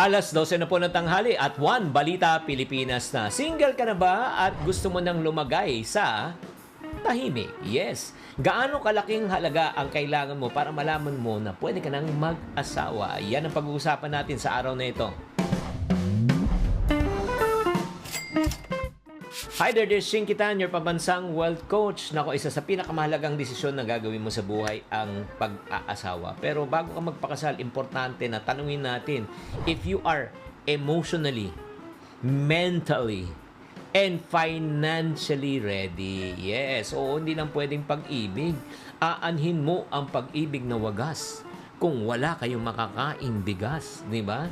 Alas 12 na po ng tanghali at 1 Balita Pilipinas na. Single ka na ba at gusto mo nang lumagay sa tahimik? Yes. Gaano kalaking halaga ang kailangan mo para malaman mo na pwede ka nang mag-asawa? Yan ang pag-uusapan natin sa araw na ito. Hi there, this is Shing Kitan, your pambansang wealth coach. Nako, isa sa pinakamahalagang desisyon na gagawin mo sa buhay ang pag-aasawa. Pero bago ka magpakasal, importante na tanungin natin if you are emotionally, mentally, and financially ready. Yes, oo, hindi lang pwedeng pag-ibig. Aanhin mo ang pag-ibig na wagas kung wala kayong makakaing bigas, di ba?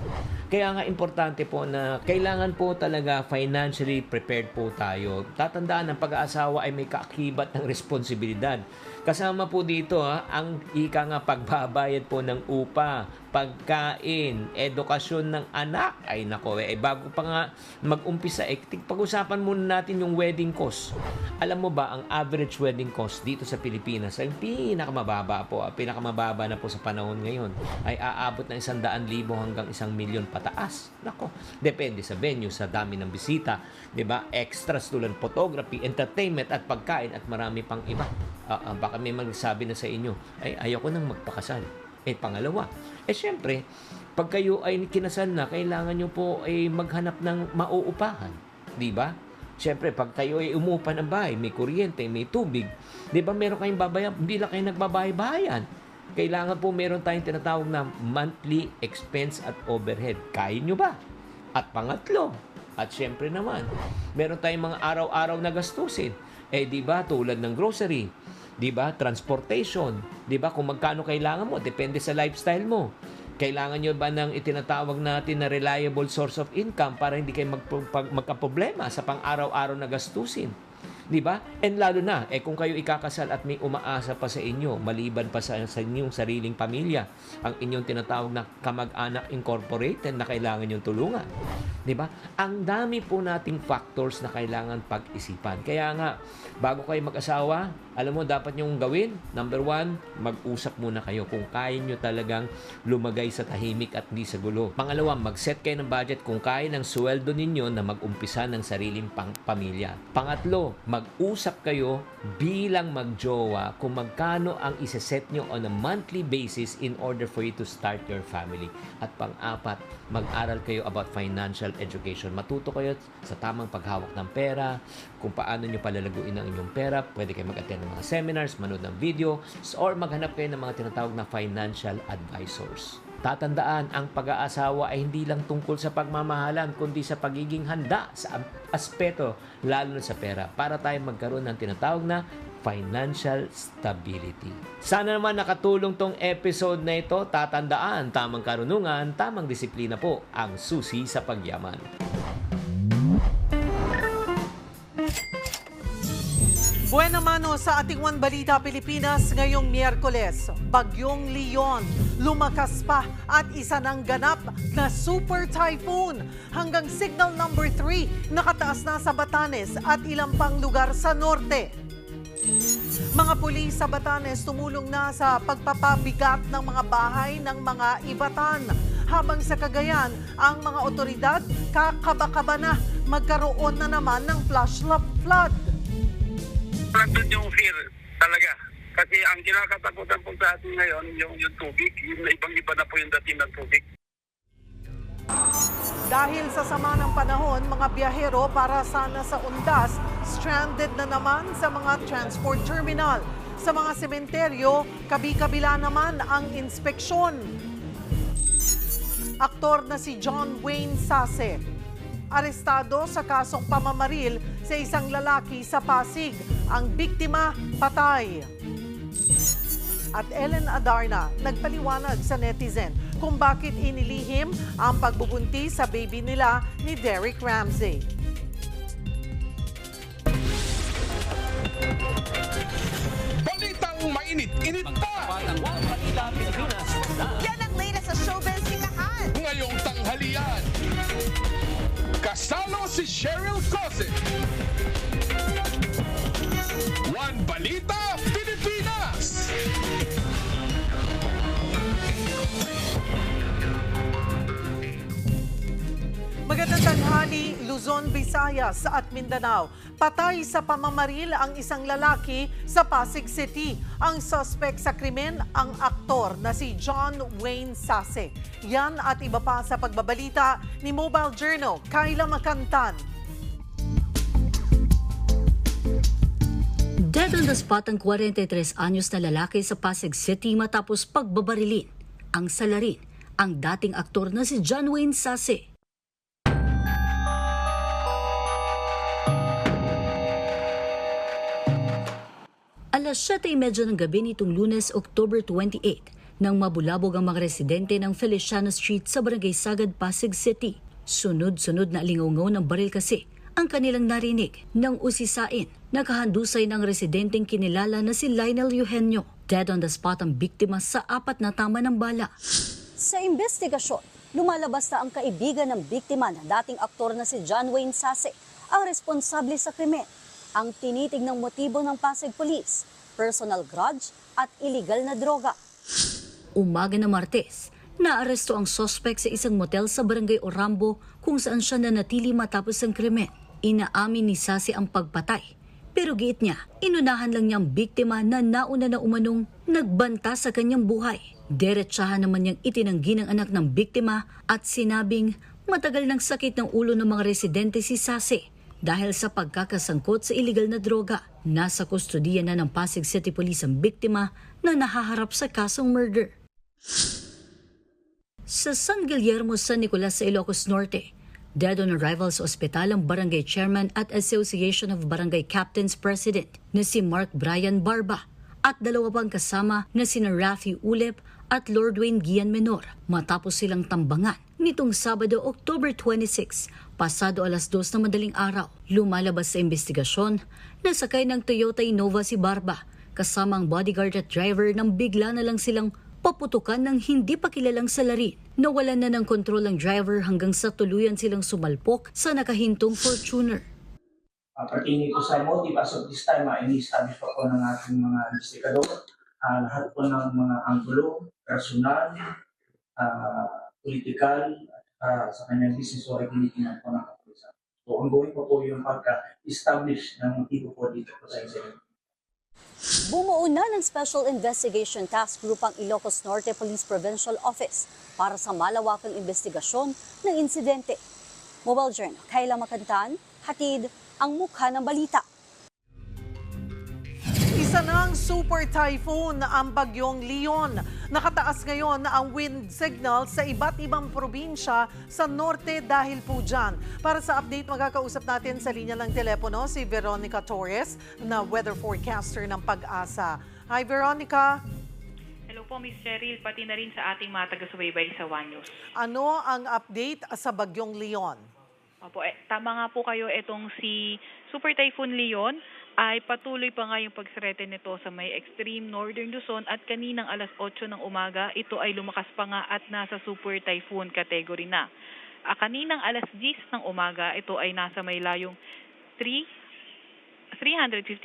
Kaya nga importante po na kailangan po talaga financially prepared po tayo. Tatandaan, ang pag-aasawa ay may kaakibat ng responsibilidad. Kasama po dito ang ika nga pagbabayad po ng upa, pagkain, edukasyon ng anak. Ay nako, bago pa nga mag-umpisa, pag-usapan muna natin yung wedding cost. Alam mo ba, ang average wedding cost dito sa Pilipinas ay pinakamababa po. Pinakamababa na po sa panahon ngayon ay aabot ng 100,000 hanggang 1,000,000 pataas. Nako, depende sa venue, sa dami ng bisita, 'di ba? Extras tulad photography, entertainment at pagkain at marami pang iba. Baka may magsabi na sa inyo, ay ayoko nang magpakasal. Pangalawa, syempre, pag kayo ay kinasal na, kailangan nyo po ay maghanap ng mauupahan. Di ba? Syempre, pag kayo ay umupa ng bahay, may kuryente, may tubig, di ba meron kayong babayan, hindi lang kayo nagbabahay-bahayan. Kailangan po meron tayong tinatawag na monthly expense at overhead. Kaya nyo ba? At pangatlo, at syempre naman, meron tayong mga araw-araw na gastusin. Di ba, tulad ng grocery, di ba, transportation, di ba, kung magkano kailangan mo, depende sa lifestyle mo. Kailangan nyo ba ng itinatawag natin na reliable source of income para hindi kayo magkaproblema sa pang-araw-araw na gastusin? Di ba? And lalo na, kung kayo ikakasal at may umaasa pa sa inyo, maliban pa sa inyong sariling pamilya, ang inyong tinatawag na kamag-anak incorporated na kailangan yung tulungan. Di ba? Ang dami po nating factors na kailangan pag-isipan. Kaya nga, bago kayo mag-asawa, alam mo, dapat nyong gawin. Number 1, mag-usap muna kayo kung kaya nyo talagang lumagay sa tahimik at hindi sa gulo. Pangalawa, mag-set kayo ng budget kung kaya ng sweldo ninyo na mag-umpisa ng sariling pamilya. Pangatlo, mag-usap kayo bilang magjowa kung magkano ang isa-set nyo on a monthly basis in order for you to start your family. At pang-apat, mag-aral kayo about financial education. Matuto kayo sa tamang paghawak ng pera, kung paano nyo palalaguin ang inyong pera. Pwede kayo mag-attend ng mga seminars, manood ng video, or maghanap kayo ng mga tinatawag na financial advisors. Tatandaan, ang pag-aasawa ay hindi lang tungkol sa pagmamahalan, kundi sa pagiging handa sa aspeto, lalo na sa pera, para tayo magkaroon ng tinatawag na financial stability. Sana naman nakatulong tong episode na ito. Tatandaan, tamang karunungan, tamang disiplina po ang susi sa pagyaman. Buena mano sa ating One Balita Pilipinas ngayong Miyerkules. Bagyong Leon, lumakas pa at isa ng ganap na super typhoon. Hanggang signal number 3, nakataas na sa Batanes at ilang pang lugar sa norte. Mga pulis sa Batanes tumulong na sa pagpapabigat ng mga bahay ng mga ibatan. Habang sa Cagayan, ang mga otoridad kakaba-kaba na magkaroon na naman ng flash flood. Nandun yung fear talaga. Kasi ang kinakatakutan po sa atin ngayon, yung tubig, yung ibang-iba na po yung dating ng tubig. Dahil sa sama ng panahon, mga biyahero para sana sa undas, stranded na naman sa mga transport terminal. Sa mga sementeryo, kabi-kabila naman ang inspeksyon. Aktor na si John Wayne Sase, arestado sa kasong pamamaril sa isang lalaki sa Pasig. Ang biktima, patay. At Ellen Adarna nagpaliwanag sa netizen kung bakit inilihim ang pagbubuntis sa baby nila ni Derek Ramsey. Balitang mainit-init pa! Yan ang latest sa showbiz sinahan. Ngayong tanghalian, kasalo si Cheryl Cosset. One Balita Pilipinas! Luzon, Visayas at Mindanao. Patay sa pamamaril ang isang lalaki sa Pasig City. Ang suspect sa krimen, ang aktor na si John Wayne Sase. Yan at iba pa sa pagbabalita ni Mobile Journal, Kayla Makantan. Dead on the spot ang 43 anyos na lalaki sa Pasig City matapos pagbabarilin. Ang salarin, ang dating aktor na si John Wayne Sase. Alas 7:30 ng gabi nitong Lunes, October 28, nang mabulabog ang mga residente ng Feliciano Street sa Barangay Sagad, Pasig City. Sunod-sunod na alingaw-ngaw ng baril kasi ang kanilang narinig nang usisain. Nakahandusay ng residenteng kinilala na si Lionel Eugenio. Dead on the spot ang biktima sa 4 na tama ng bala. Sa investigasyon, lumalabas na ang kaibigan ng biktima na dating aktor na si John Wayne Sase ang responsable sa krimen. Ang tinitignang motibo ng Pasig Police, personal grudge at illegal na droga. Umaga na Martes, naaresto ang suspect sa isang motel sa Barangay Orambo kung saan siya nanatili matapos ang krimen. Inaamin ni Sase ang pagpatay. Pero giit niya, inunahan lang niyang biktima na nauna na umanong nagbanta sa kanyang buhay. Diretsahan naman niyang itinanggi ng anak ng biktima at sinabing matagal ng sakit ng ulo ng mga residente si Sase dahil sa pagkakasangkot sa illegal na droga. Nasa kustodiya na ng Pasig City Police ang biktima na nahaharap sa kasong murder. Sa San Guillermo, San Nicolas sa Ilocos Norte, dead on arrival sa ospital ang barangay chairman at Association of Barangay Captains President na si Mark Brian Barba at 2 pang kasama na sina Rafi Ulep at Lord Wayne Gian Menor matapos silang tambangan nitong Sabado, October 26, pasado alas 2 na madaling araw. Lumalabas sa investigasyon na sakay ng Toyota Innova si Barba kasama ang bodyguard at driver nang bigla na lang silang paputukan ng hindi pa kilalang salarin. Nawalan na ng kontrol ang driver hanggang sa tuluyan silang sumalpok sa nakahintong Fortuner. Pertaining po sa motive as of this time, ini-establish pa po ng ating mga investigador. Lahat po ng mga anggulo, personal, political, sa kanyang business o tinitingnan po ng kapulisan. So ongoing pa po yung pagka-establish ng motibo po dito po sa incident. Bumuo na ng Special Investigation Task Group ang Ilocos Norte Police Provincial Office para sa malawakang investigasyon ng insidente. Mobile Journal, Kayla Makantan, hatid ang mukha ng balita. Isa ng super typhoon ang bagyong Leon. Nakataas ngayon ang wind signal sa iba't ibang probinsya sa norte dahil po dyan. Para sa update, magkakausap natin sa linya ng telepono si Veronica Torres na weather forecaster ng Pag-asa. Hi Veronica! Hello po Ms. Cheryl, pati na rin sa ating mga taga-subaybay sa One News. Ano ang update sa bagyong Leon? Opo, tama nga po kayo, itong si Super Typhoon Leon ay patuloy pa nga yung pagsarete nito sa may extreme northern Luzon at kaninang alas 8 ng umaga, ito ay lumakas pa nga at nasa Super Typhoon category na. Kaninang alas 10 ng umaga, ito ay nasa may layong 350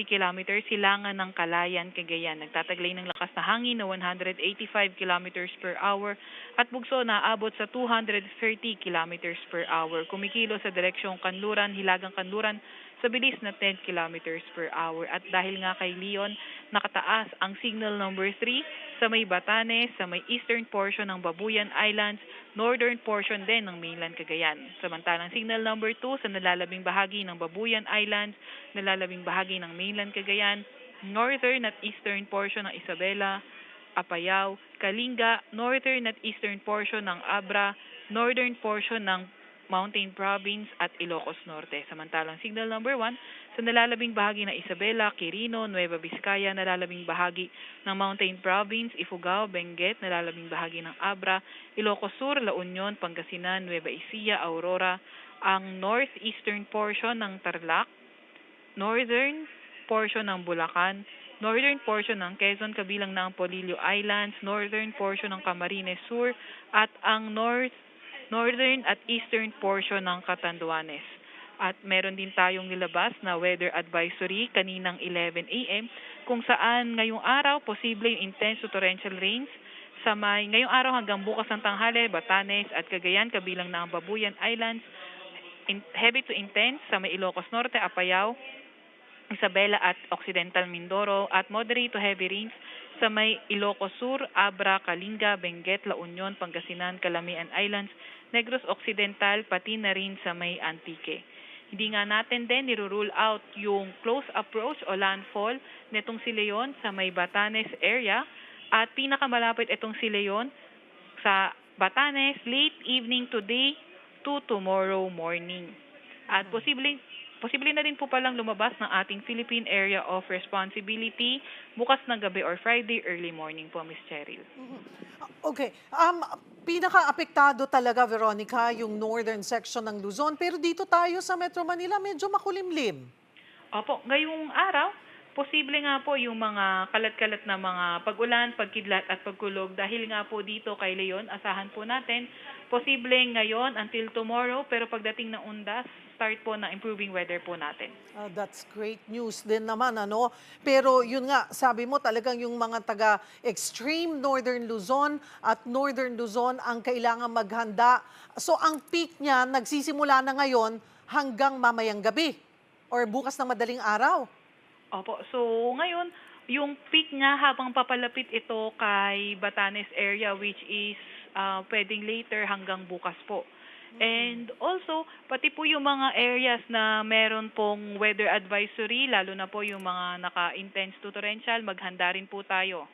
kilometers silangan ng Kalayan, Cagayan. Nagtataglay ng lakas na hangin na 185 kilometers per hour at bugso na aabot sa 230 kilometers per hour. Kumikilo sa direksyong Kanluran, Hilagang Kanluran sa bilis na 10 kilometers per hour. At dahil nga kay Leon, nakataas ang signal number 3 sa may Batanes, sa may eastern portion ng Babuyan Islands, northern portion din ng mainland Cagayan. Samantalang signal number 2 sa nalalabing bahagi ng Babuyan Islands, nalalabing bahagi ng mainland Cagayan, northern at eastern portion ng Isabela, Apayao, Kalinga, northern at eastern portion ng Abra, northern portion ng Mountain Province at Ilocos Norte. Samantalang signal number 1 sa nalalabing bahagi ng Isabela, Quirino, Nueva Vizcaya, nalalabing bahagi ng Mountain Province, Ifugao, Benguet, nalalabing bahagi ng Abra, Ilocos Sur, La Union, Pangasinan, Nueva Ecija, Aurora, ang northeastern portion ng Tarlac, northern portion ng Bulacan, northern portion ng Quezon kabilang ng Polillo Islands, northern portion ng Camarines Sur at ang northern at eastern portion ng Catanduanes. At meron din tayong nilabas na weather advisory kaninang 11 a.m. kung saan ngayong araw posible yung intense to torrential rains sa may ngayong araw hanggang bukas ng tanghali, Batanes at Cagayan kabilang na ang Babuyan Islands, heavy to intense sa may Ilocos Norte, Apayao, Isabela at Occidental Mindoro at moderate to heavy rains sa may Ilocos Sur, Abra, Kalinga, Benguet, La Union, Pangasinan, Calamian Islands, Negros Occidental, pati na rin sa may Antique. Hindi nga natin din nirule out yung close approach o landfall nitong si Leon sa may Batanes area at pinakamalapit itong si Leon sa Batanes late evening today to tomorrow morning. At posible na rin po palang lumabas ng ating Philippine Area of Responsibility bukas ng gabi or Friday early morning po, Ms. Cheryl. Okay. Pinaka-apektado talaga, Veronica, yung northern section ng Luzon. Pero dito tayo sa Metro Manila, medyo makulimlim. Opo, ngayong araw, posible nga po yung mga kalat-kalat na mga pag-ulan, pagkidlat at pagkulog. Dahil nga po dito kay Leon, asahan po natin, posible ngayon until tomorrow, pero pagdating ng undas, start po na improving weather po natin. That's great news din naman, ano? Pero yun nga, sabi mo talagang yung mga taga-extreme Northern Luzon at Northern Luzon ang kailangan maghanda. So ang peak niya nagsisimula na ngayon hanggang mamayang gabi or bukas ng madaling araw. Opo, so ngayon, yung peak niya habang papalapit ito kay Batanes area which is pwedeng later hanggang bukas po. And also, pati po yung mga areas na meron pong weather advisory, lalo na po yung mga naka-intense to torrential, maghanda rin po tayo.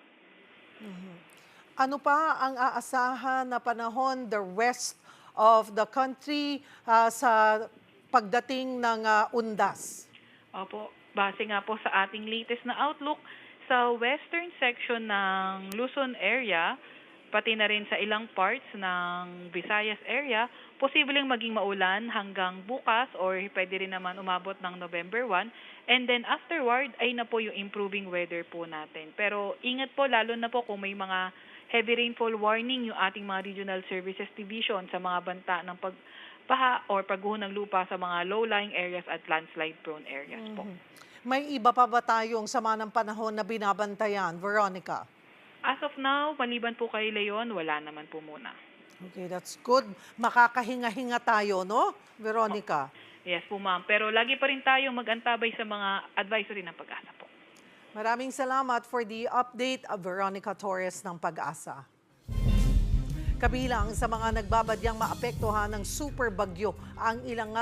Ano pa ang aasahan na panahon the rest of the country sa pagdating ng undas? Opo, base nga po sa ating latest na outlook, sa western section ng Luzon area, pati na rin sa ilang parts ng Visayas area, posibleng maging maulan hanggang bukas or pwede rin naman umabot ng November 1. And then afterward ay na po yung improving weather po natin. Pero ingat po lalo na po kung may mga heavy rainfall warning yung ating mga Regional Services Division sa mga banta ng pagbaha or pagguho ng lupa sa mga low-lying areas at landslide prone areas po. May iba pa ba tayong sama ng panahon na binabantayan, Veronica? As of now, maliban po kay Leon, wala naman po muna. Okay, that's good. Makakahinga-hinga tayo, no, Veronica? Yes po, ma'am. Pero lagi pa rin tayo mag-antabay sa mga advisory ng Pag-asa po. Maraming salamat for the update, Veronica Torres ng Pag-asa. Kabilang sa mga nagbabadyang maapektuhan ng super bagyo ang ilang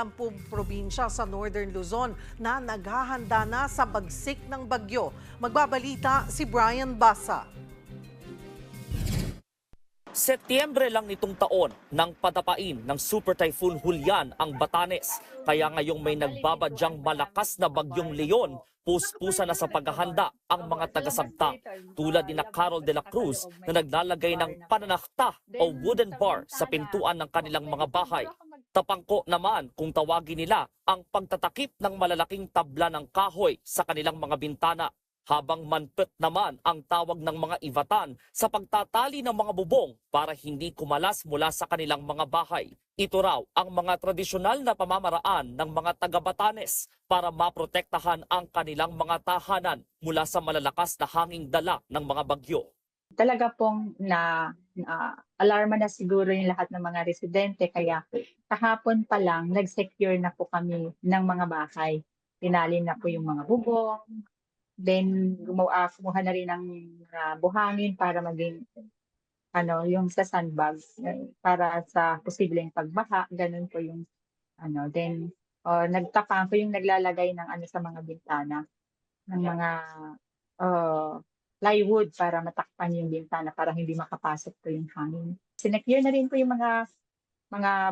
probinsya sa Northern Luzon na naghahanda na sa bagsik ng bagyo. Magbabalita si Brian Basa. Setyembre lang nitong taon nang padapain ng Super Typhoon Julian ang Batanes. Kaya ngayong may nagbabadyang malakas na bagyong Leon, puspusa na sa paghahanda ang mga taga-Sabta. Tulad ni Carol de la Cruz na naglalagay ng pananakta o wooden bar sa pintuan ng kanilang mga bahay. Tapangko naman kung tawagin nila ang pagtatakip ng malalaking tabla ng kahoy sa kanilang mga bintana. Habang manpet naman ang tawag ng mga Ivatan sa pagtatali ng mga bubong para hindi kumalas mula sa kanilang mga bahay. Ito raw ang mga tradisyonal na pamamaraan ng mga taga-Batanes para maprotektahan ang kanilang mga tahanan mula sa malalakas na hanging dala ng mga bagyo. Talaga pong alarma na siguro yung lahat ng mga residente kaya kahapon pa lang nag-secure na po kami ng mga bahay. Tinali na po yung mga bubong. Then kumuha na rin ng buhangin para maging yung sa sandbag para sa posibleng pagbaha, ganun po yung then nagtapang ko yung naglalagay ng sa mga bintana ng mga plywood para matakpan yung bintana para hindi makapasok po yung hangin. Sinecure na rin po yung mga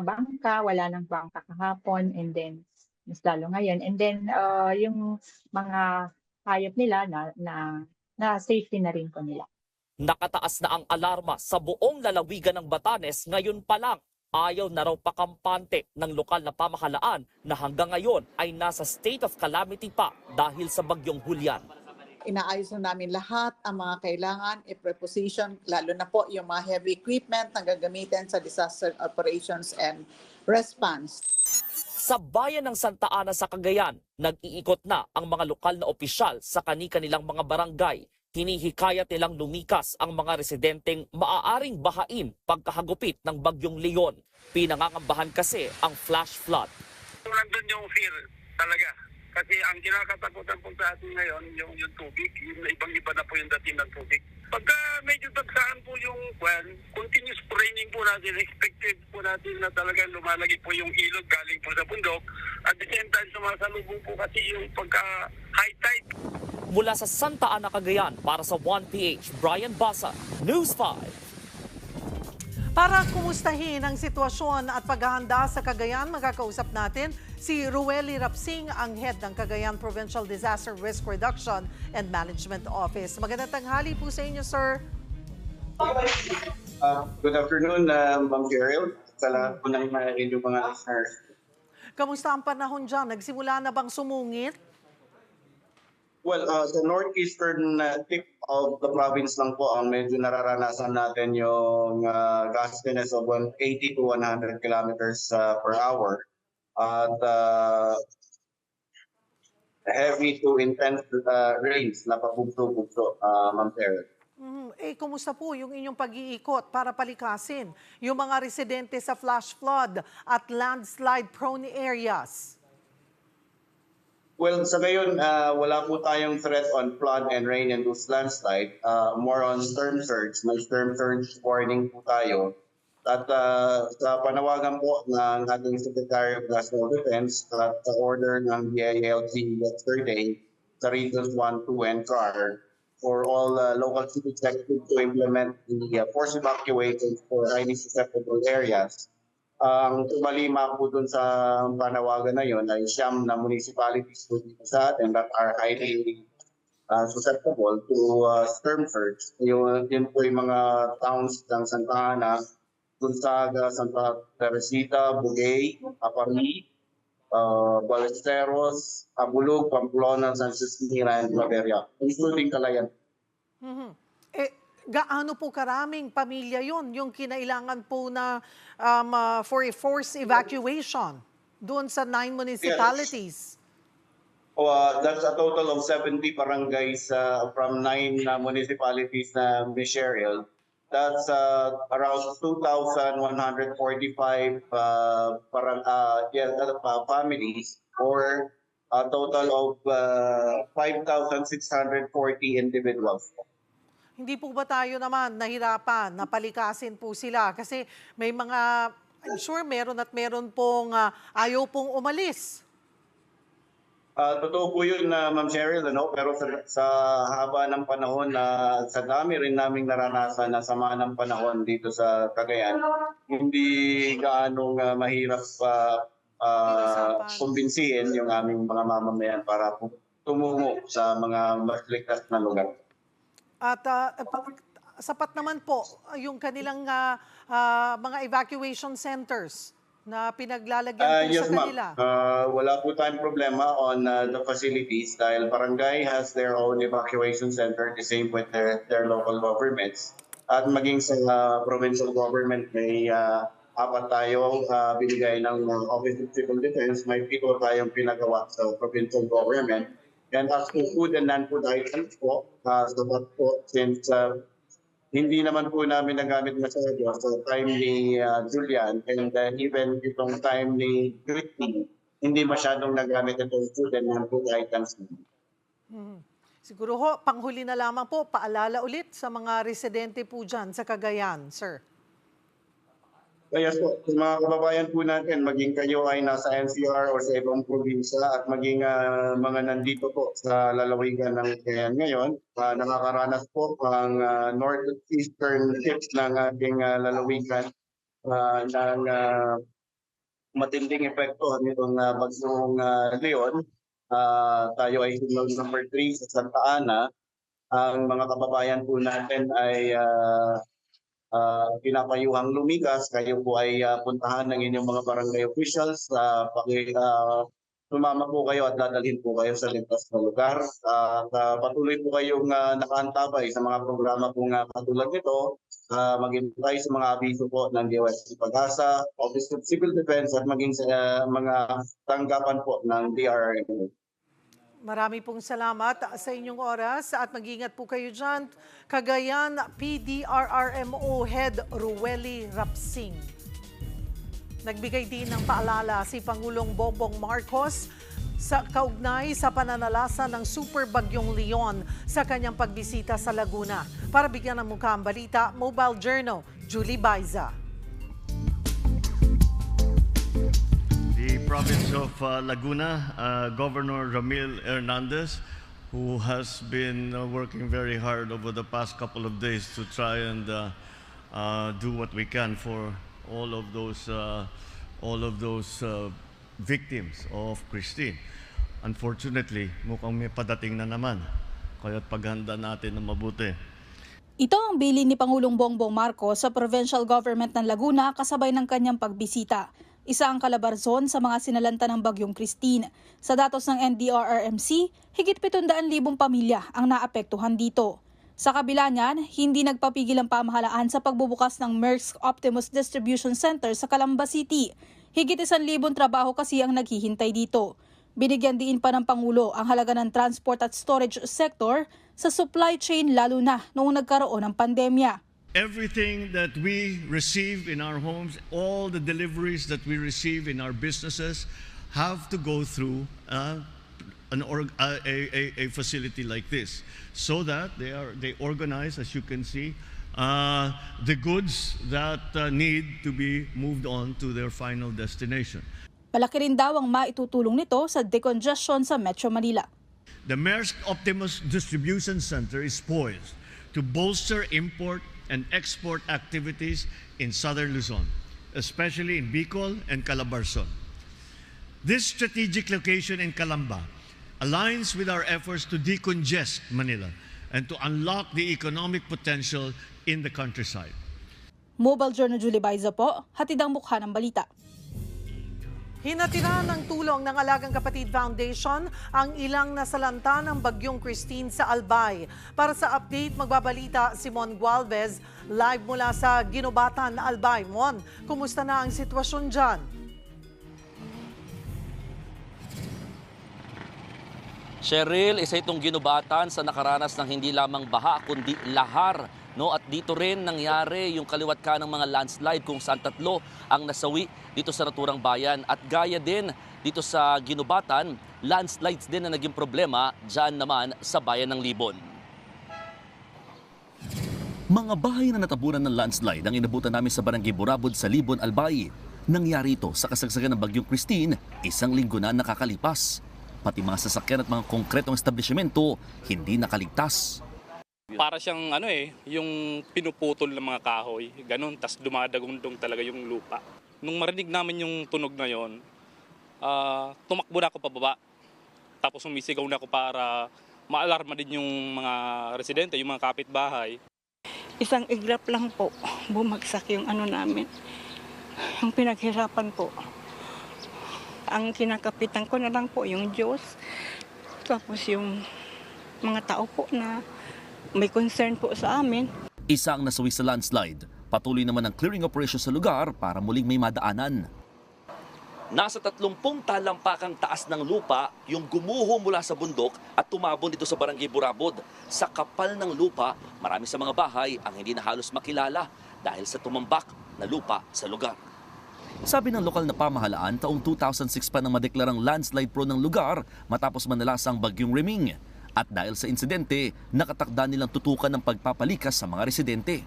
bangka, wala nang bangka kahapon and then mas lalo ngayon and then yung mga hayop nila na safety na rin po nila. Nakataas na ang alarma sa buong lalawigan ng Batanes ngayon pa lang. Ayaw na raw pakampante ng lokal na pamahalaan na hanggang ngayon ay nasa state of calamity pa dahil sa bagyong Julian. Inaayos na namin lahat ang mga kailangan i-preposition, lalo na po yung mga heavy equipment na gagamitin sa disaster operations and response. Sa bayan ng Santa Ana sa Cagayan, nag-iikot na ang mga lokal na opisyal sa kani-kanilang mga barangay. Hinihikayat nilang lumikas ang mga residenteng maaaring bahain pagkahagupit ng bagyong Leon. Pinangangambahan kasi ang flash flood. nandun yung fear talaga. Kasi ang kinakatakutan po sa atin ngayon, yung tubig, yung ibang-iba na po yung dating ng tubig. Pagka medyo tagsaan po yung continuous raining po natin, expected po natin na talagang lumalagi po yung ilog galing po sa bundok. At the same time, sumasalubong po kasi yung pagka high tide. Mula sa Santa Ana, Cagayan, para sa 1PH, Brian Basa, News 5. Para kumustahin ang sitwasyon at paghahanda sa Cagayan, magkakausap natin si Rueli Rapsing, ang head ng Cagayan Provincial Disaster Risk Reduction and Management Office. Magandang tanghali po sa inyo, sir. Good afternoon, Ma'am Cheryl. Sa lahat po ng inyong mga listeners. Kamusta ang panahon dyan? Nagsimula na bang sumungit? Well, sa northeastern tip of the province lang po ang medyo nararanasan natin yung gustiness of 80 to 100 kilometers per hour. At heavy to intense rains na pabugso-bugso, Ma'am Cheryl. Kumusta po yung inyong pag-iikot para palikasin yung mga residente sa flash flood at landslide prone areas? Well, sa ngayon, wala po tayong threat on flood and rain-induced landslide. More on storm surge. May storm surge warning po tayo. At sa panawagan po ng ating Secretary of National Defense at sa order ng DILG yesterday sa Regions 1, 2, and CAR for all local city executives to implement the forced evacuations for highly susceptible areas. Ang tumalima po dun sa panawagan na yun ay siyam na municipalities po dito sa atin that are highly susceptible to storm surge. Yun po yung mga towns ng Santa Ana, Gonzaga, Santa Teresita, Bugay, Apari, Balesteros, Abulog, Pamplona, San Cecilia, and Claveria, including Calayan. Gaano po karaming pamilya yun, yung kinailangan po na for a forced evacuation doon sa 9 municipalities? Yes. That's a total of 70 barangays from 9 municipalities na Ms. Cheryl. That's around 2,145 families, or a total of 5,640 individuals. Hindi po ba tayo naman nahirapan na palikasin po sila? Kasi may mga, I'm sure meron at meron pong ayaw pong umalis. Totoo po yun, Ma'am Cheryl, pero sa haba ng panahon sa dami rin naming naranasan na sama ng panahon dito sa Cagayan, hindi gaanong mahirap kumbinsihin yung aming mga mamamayan para tumungo sa mga mas ligtas na lugar. At sapat naman po yung kanilang mga evacuation centers na pinaglalagyan po yes, sa kanila. Wala po tayong problema on the facilities dahil barangay has their own evacuation center, the same with their local governments. At maging sa provincial government, may apat tayo binigay ng Office of Civil Defense, may 7 tayong pinagawa sa provincial government. And as to food and non-food items po, sabat po, since hindi naman po namin nagamit masyado sa time ni Julian, and even itong time ni Christy, hindi masyadong nagamit itong food and non-food items. Siguro ho, panghuli na lamang po, paalala ulit sa mga residente po dyan sa Cagayan, sir. Kaya po, sa mga kababayan po natin, maging kayo ay nasa NCR o sa ibang probinsya at maging mga nandito po sa lalawigan ng Cagayan ngayon, nakakaranas po ang northeastern tips ng ating lalawigan ng matinding epekto nitong bagyong Leon. Tayo ay signal number 3 sa Santa Ana. Ang mga kababayan po natin ay pinapayuhang lumikas. Kayo po ay puntahan ng inyong mga barangay officials. Sumama po kayo at dadalhin po kayo sa ligtas na lugar. Patuloy po kayong nakaantabay sa mga programa pong katulad nito. Maghintay sa mga abiso po ng DOST Pag-asa, Office of Civil Defense at maging sa mga tanggapan po ng DRRMO. Marami pong salamat sa inyong oras at mag-ingat po kayo dyan. Cagayan PDRRMO Head Rueli Rapsing. Nagbigay din ng paalala si Pangulong Bongbong Marcos sa kaugnay sa pananalasa ng Super Bagyong Leon sa kanyang pagbisita sa Laguna. Para bigyan ng mukha ang balita, Mobile Journal, Julie Baiza. The province of Laguna, Governor Ramil Hernandez, who has been working very hard over the past couple of days to try and do what we can for all of those victims of Christine. Unfortunately, mukhang may padating na naman. Kaya't paghanda natin na mabuti. Ito ang bilin ni Pangulong Bongbong Marcos sa provincial government ng Laguna kasabay ng kanyang pagbisita. Isa ang kalabarzon sa mga sinalanta ng Bagyong Christine. Sa datos ng NDRRMC, higit 700,000 pamilya ang naapektuhan dito. Sa kabila niyan, hindi nagpapigil ang pamahalaan sa pagbubukas ng Maersk Optimus Distribution Center sa Calamba City. Higit 1,000 trabaho kasi ang naghihintay dito. Binigyan din pa ng Pangulo ang halaga ng transport at storage sector sa supply chain lalo na noong nagkaroon ng pandemya. Everything that we receive in our homes, all the deliveries that we receive in our businesses have to go through a facility like this, so that they organize, as you can see, the goods that need to be moved on to their final destination. Malaki rin daw ang maitutulong nito sa decongestion sa Metro Manila. The Maersk Optimus Distribution Center is poised to bolster import and export activities in southern Luzon, especially in Bicol and Calabarzon. This strategic location in Calamba aligns with our efforts to decongest Manila and to unlock the economic potential in the countryside. Mobile Journal Julie Baiza po, hatid ang mukha ng balita. Hinatira ng tulong ng Alagang Kapatid Foundation ang ilang nasalanta ng Bagyong Christine sa Albay. Para sa update, magbabalita si Mon Gualvez live mula sa Ginubatan, Albay. Mon, kumusta na ang sitwasyon dyan? Cheryl, isa itong ginubatan sa nakaranas ng hindi lamang baha kundi lahar. No, at dito rin nangyari yung kaliwat ka ng mga landslide kung saan 3 ang nasawi dito sa naturang bayan. At gaya din dito sa Ginubatan, landslides din na naging problema dyan naman sa bayan ng Libon. Mga bahay na natabunan ng landslide ang inabutan namin sa Barangay Burabod sa Libon, Albay. Nangyari ito sa kasagsagan ng Bagyong Christine, 1 linggo na nakakalipas. Pati mga sasakyan at mga konkretong establishmento hindi nakaligtas. Para siyang yung pinuputol ng mga kahoy, ganun, tas dumadagundong talaga yung lupa. Nung marinig namin yung tunog na yon, tumakbo na ako pababa. Tapos sumisigaw na ako para maalarma din yung mga residente, yung mga kapitbahay. Isang iglap lang po, bumagsak yung namin, yung pinaghirapan po. Ang kinakapitan ko na lang po yung Diyos, tapos yung mga tao po na may concern po sa amin. Isa ang nasawi sa landslide. Patuloy naman ang clearing operation sa lugar para muling may madaanan. Nasa 30 talampakang taas ng lupa yung gumuho mula sa bundok at tumabon dito sa Barangay Burabod. Sa kapal ng lupa, marami sa mga bahay ang hindi na halos makilala dahil sa tumambak na lupa sa lugar. Sabi ng lokal na pamahalaan, taong 2006 pa nang madeklarang landslide prone ng lugar matapos manalasa ang Bagyong Reming. At dahil sa insidente, nakatakda nilang tutukan ng pagpapalikas sa mga residente.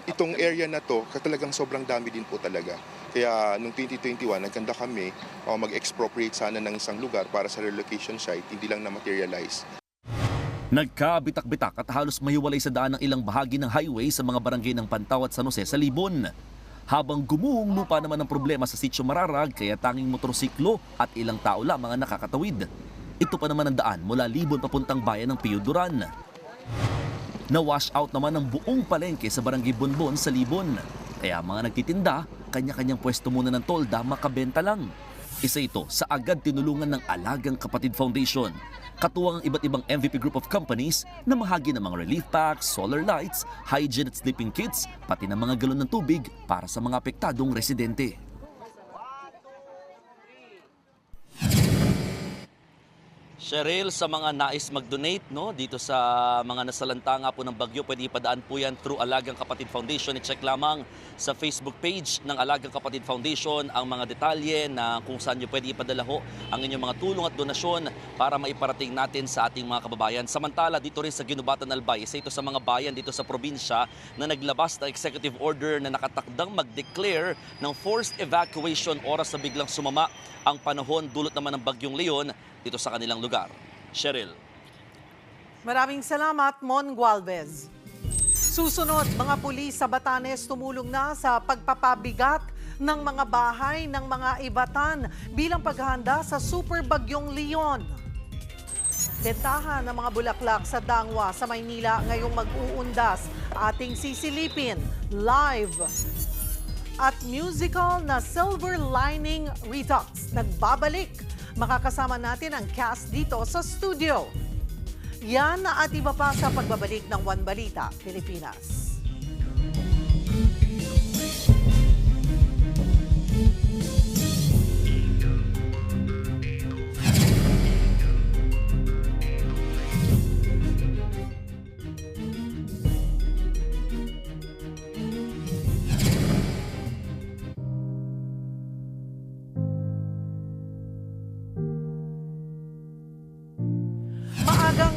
Itong area na to, talagang sobrang dami din po talaga. Kaya noong 2021, nagkanda kami mag-expropriate sana ng isang lugar para sa relocation site, hindi lang na-materialize. Nagkabitak-bitak at halos mahiwalay sa daan ng ilang bahagi ng highway sa mga barangay ng Pantaw at San Jose sa Libon. Habang gumuhong lupa naman ang problema sa Sitio Mararag, kaya tanging motorsiklo at ilang tao lamang ang nakakatawid. Ito pa naman ang daan mula Libon papuntang bayan ng Piyuduran. Na-wash out naman ang buong palengke sa Barangay Bonbon sa Libon. Kaya mga nagtitinda, kanya-kanyang pwesto muna ng tolda makabenta lang. Isa ito sa agad tinulungan ng Alagang Kapatid Foundation. Katuwang ang iba't ibang MVP group of companies na mahagi ng mga relief packs, solar lights, hygiene at sleeping kits, pati ng mga galon ng tubig para sa mga apektadong residente. Cheryl, sa mga nais mag-donate dito sa mga nasalanta nga po ng bagyo, pwede ipadaan po yan through Alagang Kapatid Foundation. I-check lamang sa Facebook page ng Alagang Kapatid Foundation ang mga detalye na kung saan nyo pwede ipadala ho ang inyong mga tulong at donasyon para maiparating natin sa ating mga kababayan. Samantala, dito rin sa Ginubatan, Albay, isa ito sa mga bayan dito sa probinsya na naglabas ng executive order na nakatakdang mag-declare ng forced evacuation oras na biglang sumama ang panahon dulot naman ng Bagyong Leon dito sa kanilang lugar. Cheryl. Maraming salamat, Mon Gualvez. Susunod, mga pulis sa Batanes tumulong na sa pagpapabigat ng mga bahay ng mga ibatan bilang paghahanda sa Super Bagyong Leon. Bentahan ng mga bulaklak sa Dangwa sa Maynila ngayong mag-uundas. Ating sisilipin live. At musical na Silver Lining Redux nagbabalik. Makakasama natin ang cast dito sa studio. Yan at iba pa sa pagbabalik ng One Balita, Pilipinas.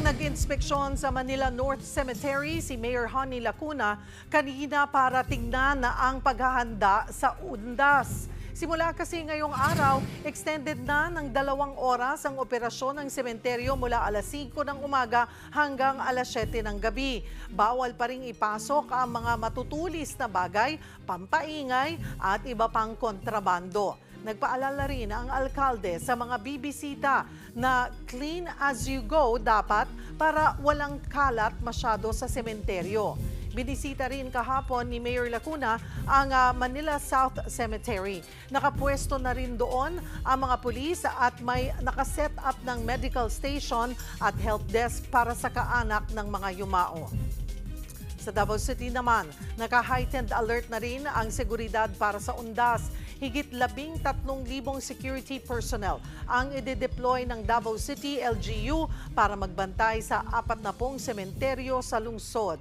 Nag-inspeksyon sa Manila North Cemetery si Mayor Honey Lacuna kanina para tingnan na ang paghahanda sa undas. Simula kasi ngayong araw, extended na ng 2 oras ang operasyon ng sementeryo mula alas 5 ng umaga hanggang alas 7 ng gabi. Bawal pa ring ipasok ang mga matutulis na bagay, pampaingay at iba pang kontrabando. Nagpaalala rin ang alkalde sa mga bibisita na clean as you go dapat para walang kalat masyado sa sementeryo. Binisita rin kahapon ni Mayor Lacuna ang Manila South Cemetery. Nakapwesto na rin doon ang mga pulis at may nakaset up ng medical station at help desk para sa kaanak ng mga yumao. Sa Davao City naman, naka-heightened alert na rin ang seguridad para sa undas. Higit 13,000 security personnel ang ide-deploy ng Davao City LGU para magbantay sa 40 sementeryo sa lungsod.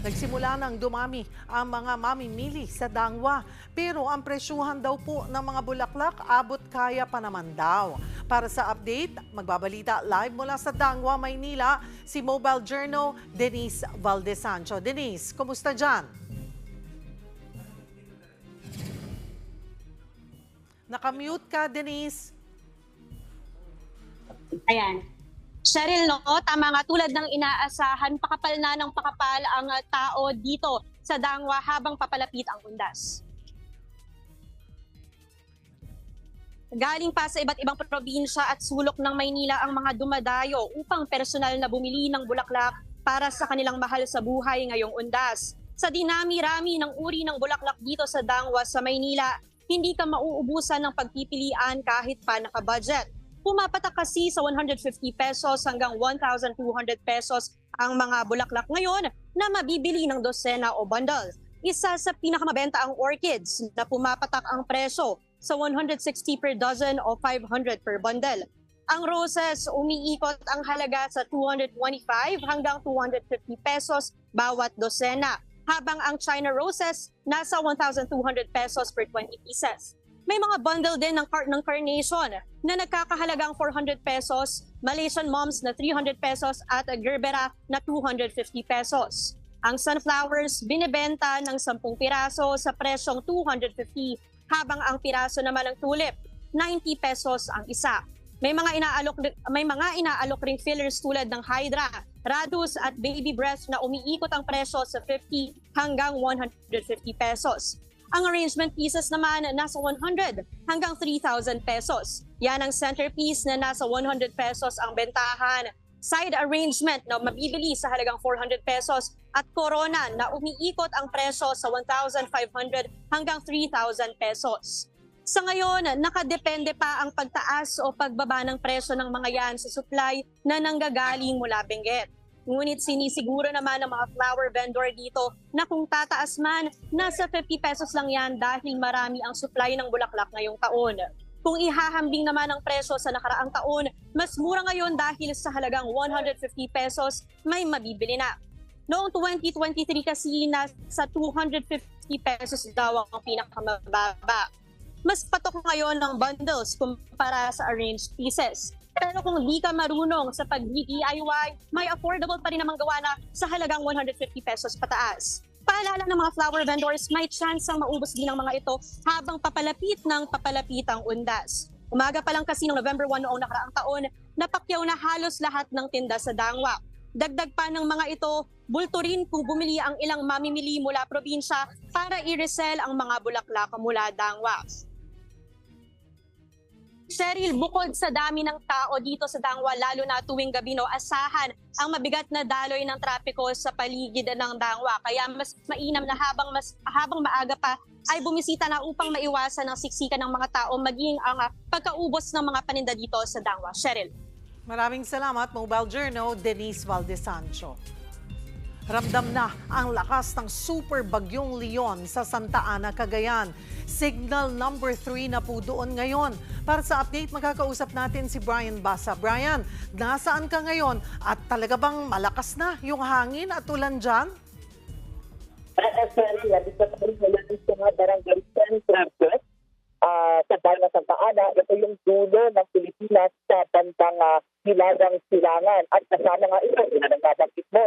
Nagsimula nang dumami ang mga mamimili sa Dangwa, pero ang presyuhan daw po ng mga bulaklak abot kaya pa naman daw. Para sa update, magbabalita live mula sa Dangwa, Maynila, si Mobile Journal Denise Valdesancho. Denise, kumusta dyan? Nakamute ka, Denise. Ayan. Cheryl, tama nga, tulad ng inaasahan, pakapal na ng pakapal ang tao dito sa Dangwa habang papalapit ang undas. Galing pa sa iba't ibang probinsya at sulok ng Maynila ang mga dumadayo upang personal na bumili ng bulaklak para sa kanilang mahal sa buhay ngayong undas. Sa dinami-rami ng uri ng bulaklak dito sa Dangwa sa Maynila, hindi ka mauubusan ng pagpipilian kahit pa naka-budget. Pumapatak kasi sa 150 pesos hanggang 1,200 pesos ang mga bulaklak ngayon na mabibili ng dosena o bundle. Isa sa pinakamabenta ang orchids na pumapatak ang presyo sa 160 per dozen o 500 per bundle. Ang roses, umiikot ang halaga sa 225 hanggang 250 pesos bawat dosena, habang ang China roses nasa 1,200 pesos per 20 pieces. May mga bundle din ng carnation na nagkakahalagang 400 pesos, Malaysian moms na 300 pesos at gerbera na 250 pesos. Ang sunflowers binebenta ng 10 piraso sa presyong 250, habang ang piraso naman ng tulip, 90 pesos ang isa. May mga inaalok ring fillers tulad ng hydra, radus at baby breath na umiikot ang presyo sa 50 hanggang 150 pesos. Ang arrangement pieces naman nasa 100 hanggang 3,000 pesos. Yan ang centerpiece na nasa 100 pesos ang bentahan. Side arrangement na mabibili sa halagang 400 pesos at corona na umiikot ang presyo sa 1,500 hanggang 3,000 pesos. Sa ngayon, nakadepende pa ang pagtaas o pagbaba ng presyo ng mga yan sa supply na nanggagaling mula Benguet. Ngunit sinisiguro naman ng mga flower vendor dito na kung tataas man, nasa 50 pesos lang yan dahil marami ang supply ng bulaklak ngayong taon. Kung ihahambing naman ang presyo sa nakaraang taon, mas mura ngayon dahil sa halagang 150 pesos may mabibili na. Noong 2023 kasi nasa 250 pesos daw ang pinakamababa. Mas patok ngayon ng bundles kumpara sa arranged pieces. Pero kung di ka marunong sa pag-DIY, may affordable pa rin namang gawa na sa halagang 150 pesos pataas. Paalala ng mga flower vendors, may chance ang maubos din ang mga ito habang papalapit ang undas. Umaga pa lang kasi noong November 1 noong nakaraang taon, napakyaw na halos lahat ng tinda sa Dangwa. Dagdag pa ng mga ito, bulto rin kung bumili ang ilang mamimili mula probinsya para i-resell ang mga bulaklak mula Dangwa. Cheryl, bukod sa dami ng tao dito sa Dangwa, lalo na tuwing gabi, asahan ang mabigat na daloy ng trapiko sa paligid ng Dangwa. Kaya mas mainam na habang maaga pa ay bumisita na upang maiwasan ang siksikan ng mga tao maging ang pagkaubos ng mga paninda dito sa Dangwa. Cheryl. Maraming salamat, Mobile Journal, Denise Valdesancho. Ramdam na ang lakas ng super bagyong Leon sa Santa Ana, Cagayan. Signal number 3 na po doon ngayon. Para sa update, magkakausap natin si Brian Basa. Brian, nasaan ka ngayon? At talaga bang malakas na yung hangin at ulan dyan? Sorry, dito pa rin ngayon sa mga barangay Central sa Bayan ng Santa Ana. Ito yung dulo ng Pilipinas sa bandang Hilagang Silangan. At kasama nga ito, pinanagabagit mo.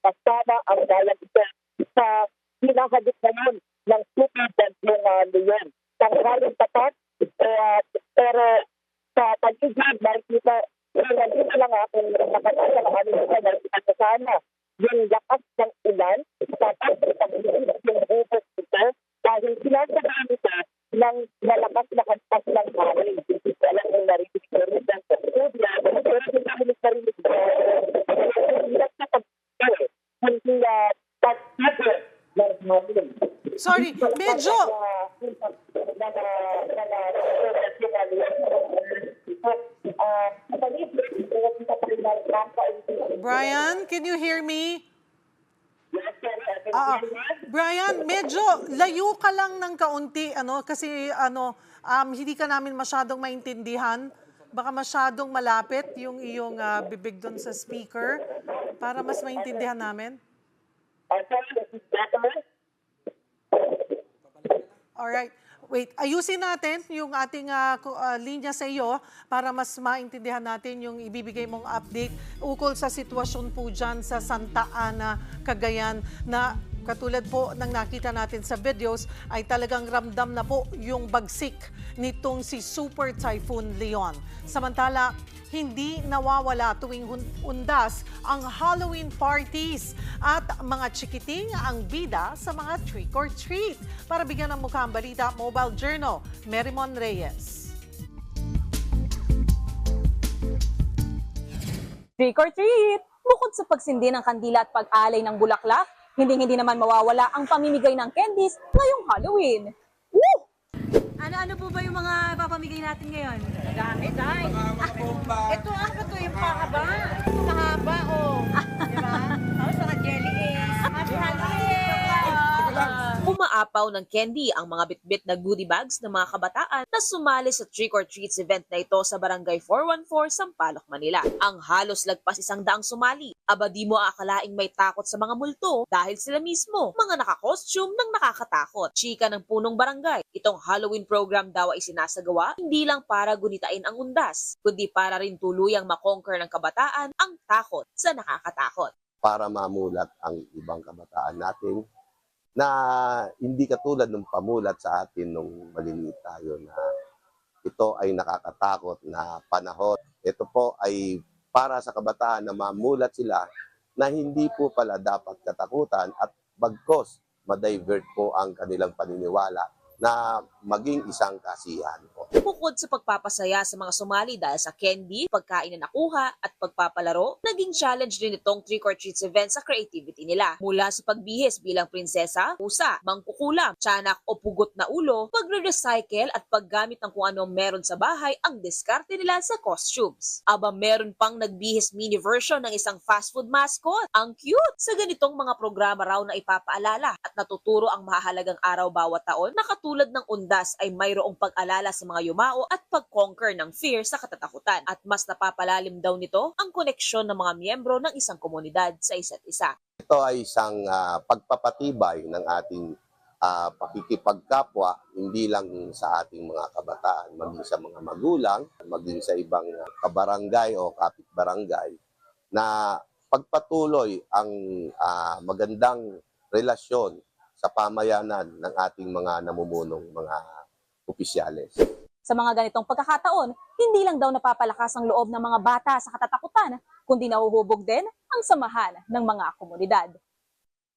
Kasama ang bayan ito sa hinahagit ngayon ng super bagyong Leon. Tanghaling tapat, pero sa pag-ibig, makikita, nandito lang kung nakatasa ng aming ito, nakikita sana yung lakas ng ulan, tapos yung bubos ito, dahil sinasagaan ito ng malakas na kantas ng hangin. Alam mo narinig ko rin ng studio, pero yung narinig na rin ito, hindi pag-ibig ng hangin. Sorry, medyo... Brian, can you hear me? Brian, medyo layo ka lang ng kaunti, kasi hindi ka namin masyadong maintindihan. Baka masyadong malapit yung iyong bibig doon sa speaker para mas maintindihan namin. Alright. Wait, ayusin natin yung ating linya sa iyo para mas maintindihan natin yung ibibigay mong update ukol sa sitwasyon po dyan sa Santa Ana, Cagayan na katulad po ng nakita natin sa videos ay talagang ramdam na po yung bagsik nitong si Super Typhoon Leon. Samantala, hindi nawawala tuwing undas ang Halloween parties at mga chikiting ang bida sa mga trick-or-treat. Para bigyan ng mukha ang balita, Mobile Journal, Merimon Reyes. Trick-or-treat! Bukod sa pagsindi ng kandila at pag-alay ng bulaklak, hindi naman mawawala ang pamimigay ng candies ngayong Halloween. Woo! Ano po ba yung mga papamigay natin ngayon? Dami, dahil. Ito yung pakaba. Mahaba, Diba? Tapos mga jelly eggs. Happy Halloween! Umaapaw ng candy ang mga bitbit na goodie bags ng mga kabataan na sumali sa trick-or-treats event na ito sa Barangay 414, Sampaloc, Manila. Ang halos lagpas 100 sumali. Aba di mo akalaing may takot sa mga multo dahil sila mismo mga nakakostume ng nakakatakot. Chika ng punong barangay, itong Halloween program daw ay sinasagawa hindi lang para gunitain ang undas, kundi para rin tuluyang makonquer ng kabataan ang takot sa nakakatakot. Para mamulat ang ibang kabataan natin na hindi katulad ng pamulat sa atin nung maliliit tayo na ito ay nakakatakot na panahon. Ito po ay para sa kabataan na mamulat sila na hindi po pala dapat katakutan at bagkos ma-divert po ang kanilang paniniwala na maging isang kasiyahan po. Bukod sa pagpapasaya sa mga sumali dahil sa candy, pagkain na nakuha at pagpapalaro, naging challenge din itong trick-or-treats event sa creativity nila. Mula sa pagbihis bilang prinsesa, pusa, mangkukulam, tiyanak o pugot na ulo, pagre-recycle at paggamit ng kung ano meron sa bahay ang diskarte nila sa costumes. Aba meron pang nagbihis mini version ng isang fast food mascot. Ang cute! Sa ganitong mga programa raw na ipapaalala at natuturo ang mahalagang araw bawat taon, nakatulong Katulad ng undas ay mayroong pag-alala sa mga yumao at pag-conquer ng fear sa katatakutan. At mas napapalalim daw nito ang koneksyon ng mga miyembro ng isang komunidad sa isa't isa. Ito ay isang pagpapatibay ng ating pakikipagkapwa, hindi lang sa ating mga kabataan, maging sa mga magulang, maging sa ibang kabarangay o kapitbarangay, na pagpatuloy ang magandang relasyon sa pamayanan ng ating mga namumunong mga opisyales. Sa mga ganitong pagkakataon, hindi lang daw napapalakas ang loob ng mga bata sa katatakutan, kundi nahuhubog din ang samahan ng mga komunidad.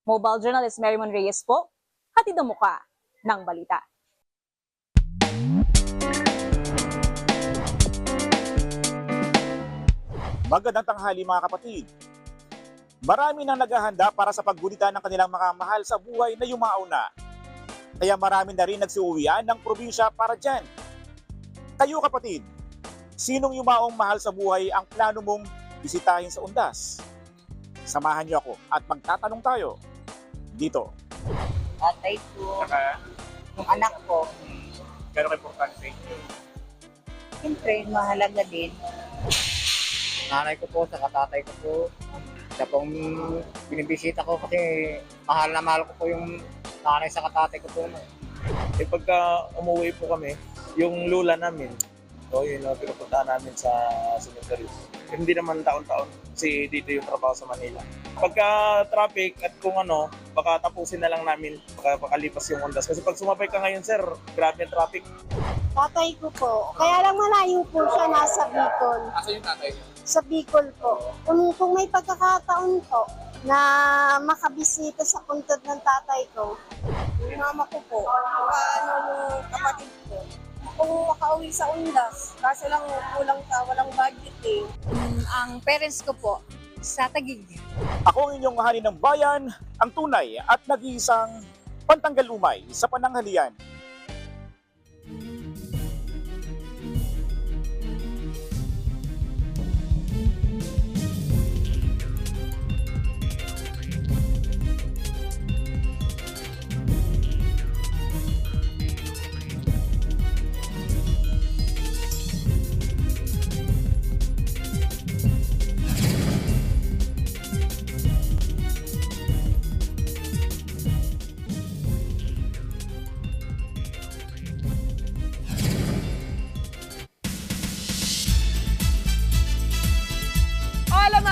Mobile journalist Marymon Reyes po, hatid ang muka ng balita. Magandang tanghali mga kapatid. Marami nang naghahanda para sa paggunita ng kanilang mga mahal sa buhay na yumao na. Kaya marami na rin nagsiuwian ng probinsya para dyan. Kayo kapatid, sinong yumaong mahal sa buhay ang plano mong bisitahin sa undas? Samahan niyo ako at magtatanong tayo dito. Tatay ko, yung anak ko. Pero importante sa inyo. Siyempre, mahalaga din. Nanay ko po, sa katatay ko po. Siya pong binibisita ko kasi mahal na mahal ko po yung nanay sa katatay ko po. Pagka umuwi po kami, yung lula namin, yun ang pinupuntahan namin sa cemetery. Hindi naman taon-taon kasi dito yung trabaho sa Manila. Pagka traffic at kung ano, baka tapusin na lang namin, baka pakalipas yung ondas. Kasi pag sumabay ka ngayon, sir, grabe yung traffic. Tatay ko po, kaya lang malayo po siya, nasa Bicol. Asa yung tatay niyo? Sa Bicol po. Kung may pagkakataon po na makabisita sa puntod ng tatay ko, yung mama ko po, yung kapatid ko, kung makauwi sa undas, kasi lang kulang ka, walang budget eh. Ang parents ko po, sa Taguig. Ako ang inyong hari ng bayan, ang tunay at nag-iisang pantanggal umay sa pananghalian.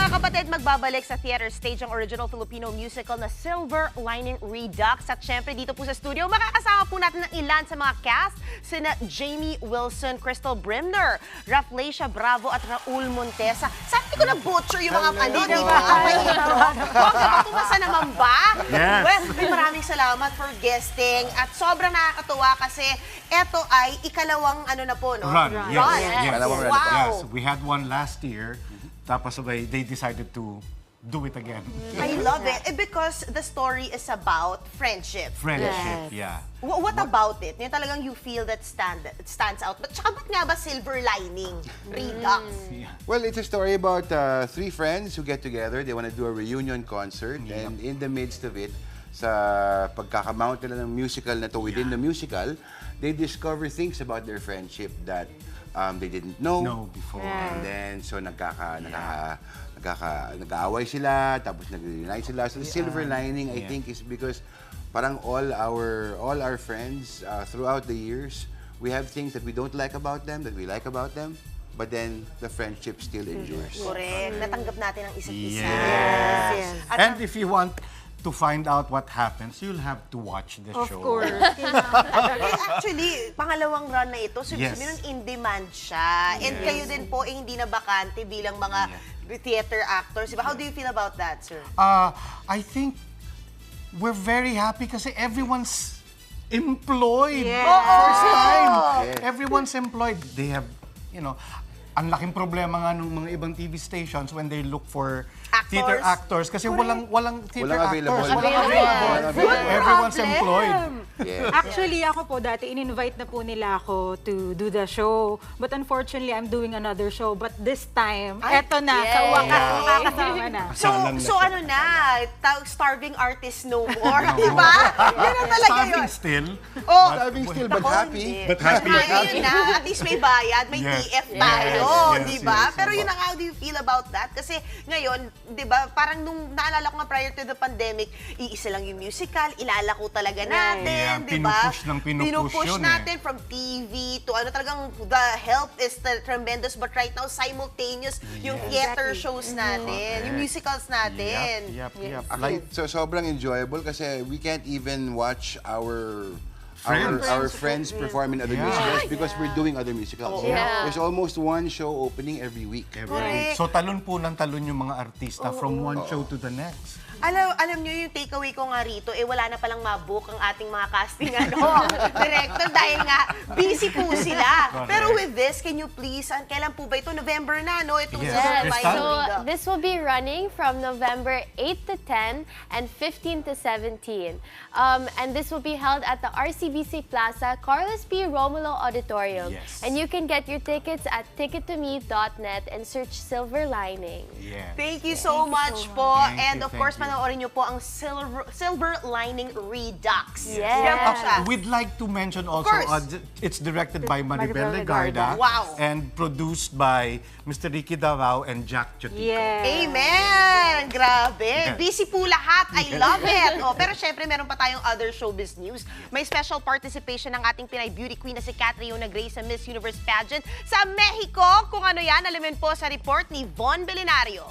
Kapatid, magbabalik sa theater stage ang original Filipino musical na Silver Lining Redux. At syempre dito po sa studio, makakasama po natin ng ilan sa mga cast, sina Jamie Wilson, Crystal Brimner, Rafflesia Bravo at Raul Montesa. Sabi ko na butcher yung mga di ba? Tumasa naman ba? Yes. Well, maraming salamat for guesting at sobrang nakakatuwa kasi eto ay ikalawang na po, no? Run. Yes. Yes. Wow. Yes. We had one last year. Tapos they decided to do it again. I love it. Because the story is about friendship. Friendship, yeah. What about it? Yung talagang you feel that stands out. But tsaka ba't nga ba Silver Lining Redux? Well, it's a story about three friends who get together. They want to do a reunion concert. And in the midst of it, sa pagkakamount nila ng musical na to, within the musical, they discover things about their friendship that they didn't know before. And then, so nag-aaway sila, tapos nag-reunite sila. So the silver lining, I think, is because parang all our friends throughout the years, we have things that we don't like about them, that we like about them, but then the friendship still endures. Correct. Natanggap natin ang isa't isa. Yes. And if you want to find out what happens, you'll have to watch the show. Of course. Actually, pangalawang run na ito, so Yes. in demand siya. And kayo din po hindi na bakante bilang mga theater actors. Diba? How do you feel about that, sir? I think we're very happy kasi everyone's employed. Yes. First time. Yes. Everyone's employed. They have, ang laking problema nga ng mga ibang TV stations when they look for theater actors kasi walang theater actors. Walang available. Walang available. Everyone's employed. Yes. Actually, ako po, dati in-invite na po nila ako to do the show. But unfortunately, I'm doing another show. But this time, eto na, sa wakas, makakasama na. So ano na, starving artist no more, di ba? Yan na talaga yun. Starving still. Oh, Starving still, but happy. But happy. Yun na, at least may bayad, may Yes. TF tayo, Yes, di ba? yes. Pero yun na nga, how do you feel about that? Kasi ngayon, di ba, parang nung naalala ko nga prior to the pandemic, iisa lang yung musical, ilalako talaga natin, Yeah, di ba? pinupush yun natin from TV to ano talagang the help is tremendous, but right now simultaneous yung theater shows natin, yung musicals natin. Yep. Actually, so sobrang enjoyable kasi we can't even watch our friends perform in other musicals because we're doing other musicals. Yeah. There's almost one show opening every week. So talon po ng talon yung mga artista from one show to the next. Alam nyo yung takeaway ko nga rito, wala na palang mabook ang ating mga casting director dahil nga busy po sila. Pero with this, can you please, kailan po ba ito? November na, no? Itong Silver Lining So Redux. this will be running from November 8 to 10 and 15 to 17. And this will be held at the RCBC Plaza, Carlos P. Romulo Auditorium. Yes. And you can get your tickets at tickettome.net and search Silver Lining. Thank you so much po. And of course, thank you. panoorin nyo po ang Silver Lining Redux. Yes. Yan po siya. We'd like to mention also, it's directed by Maribel Maribel Legarda. Wow. And produced by Mr. Ricky Davao and Jack Chotico. Amen! Grabe! Busy po lahat. I love it! Pero syempre, meron pa tayong other showbiz news. May special participation ng ating Pinay beauty queen na si Catriona Gray sa Miss Universe pageant sa Mexico. Kung ano yan, alamin po sa report ni Von Belinario.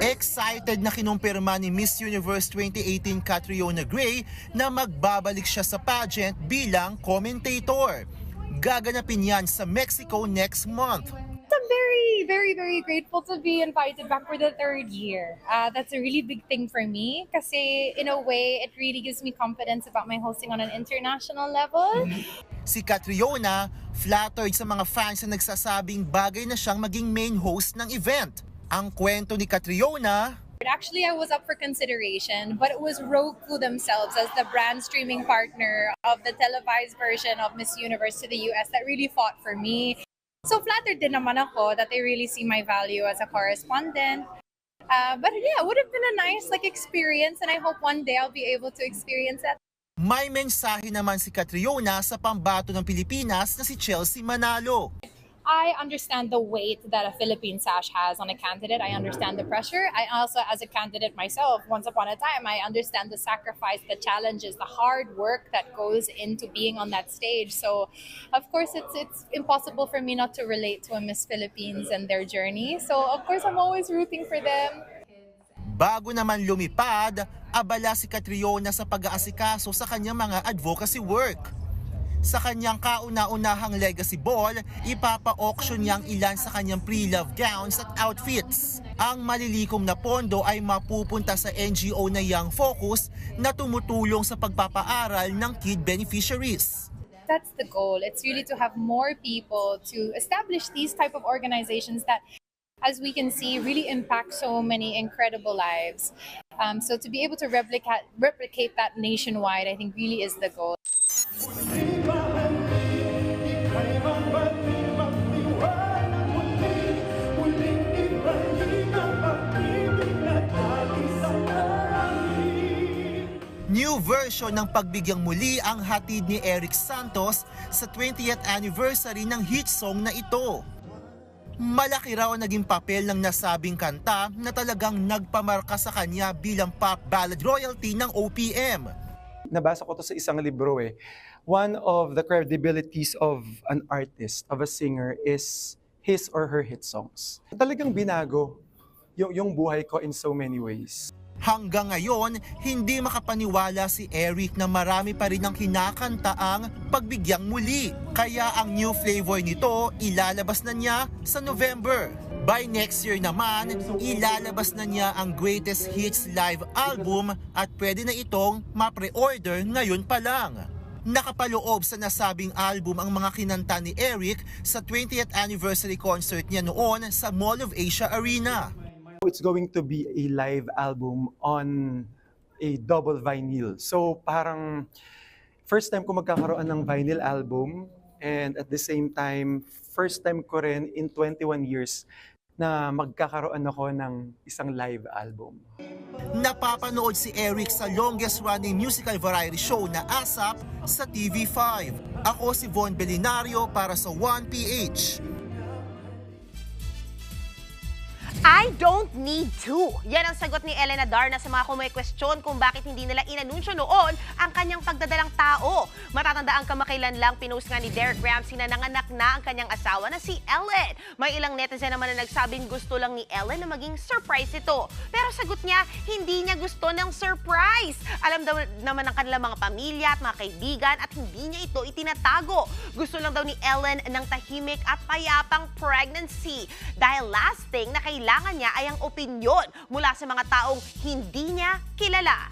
Excited na kinumpirma ni Miss Universe 2018 Catriona Gray na magbabalik siya sa pageant bilang commentator. Gaganapin yan sa Mexico next month. I'm very grateful to be invited back for the third year. That's a really big thing for me kasi in a way, it really gives me confidence about my hosting on an international level. Si Catriona, flattered sa mga fans na nagsasabing bagay na siyang maging main host ng event. Ang kwento ni Catriona, Actually, I was up for consideration, but it was Roku themselves as the brand streaming partner of the televised version of Miss Universe to the US that really fought for me. So flattered din naman ako that they really see my value as a correspondent. But yeah, it would have been a nice experience and I hope one day I'll be able to experience that. may mensahe naman si Catriona sa pambato ng Pilipinas na si Chelsea Manalo. I understand the weight that a Philippine sash has on a candidate. I understand the pressure. I also, as a candidate myself, once upon a time, I understand the sacrifice, the challenges, the hard work that goes into being on that stage. So, of course, it's impossible for me not to relate to a Miss Philippines and their journey. So, of course, I'm always rooting for them. Bago naman lumipad, abala si Catriona sa pag-aasikaso sa kanyang mga advocacy work. Sa kanyang kauna-unahang legacy ball, ipapa-auction niya ang ilan sa kanyang pre-love gowns at outfits. Ang malilikom na pondo ay mapupunta sa NGO na Young Focus na tumutulong sa pagpapaaral ng kid beneficiaries. That's the goal. It's really to have more people to establish these type of organizations that, as we can see, really impact so many incredible lives. So to be able to replicate that nationwide, I think really is the goal. New version ng Pagbigyang Muli ang hatid ni Eric Santos sa 20th anniversary ng hit song na ito. Malaki raw naging papel ng nasabing kanta na talagang nagpamarka sa kanya bilang pop ballad royalty ng OPM. Nabasa ko to sa isang libro One of the credibilities of an artist, of a singer, is his or her hit songs. Talagang binago yung buhay ko in so many ways. Hanggang ngayon, hindi makapaniwala si Eric na marami pa rin ang kinakanta ang Pagbigyang Muli. Kaya ang new flavor nito, ilalabas na niya sa November. By next year naman, ilalabas na niya ang Greatest Hits live album at pwede na itong ma-pre-order ngayon pa lang. Nakapaloob sa nasabing album ang mga kinanta ni Eric sa 20th anniversary concert niya noon sa Mall of Asia Arena. It's going to be a live album on a double vinyl. So parang first time ko magkakaroon ng vinyl album, and at the same time, first time ko rin in 21 years na magkakaroon ako ng isang live album. Napapanood si Eric sa longest-running musical variety show na ASAP sa TV5. Ako si Von Belinario para sa 1PH. I don't need to. Yan ang sagot ni Elena Darna sa mga question kung bakit hindi nila inanunsyo noon ang kanyang pagdadalang tao. Matatandaan kamakailan lang pinost nga ni Derek Ramsey na nanganak na ang kanyang asawa na si Ellen. May ilang netizen naman na nagsabing gusto lang ni Ellen na maging surprise ito. Pero sagot niya, hindi niya gusto ng surprise. Alam daw naman ng kanilang mga pamilya at mga kaibigan at hindi niya ito itinatago. Gusto lang daw ni Ellen ng tahimik at payapang pregnancy. Dahil last thing na kailangan niya ay ang opinyon mula sa mga taong hindi niya kilala.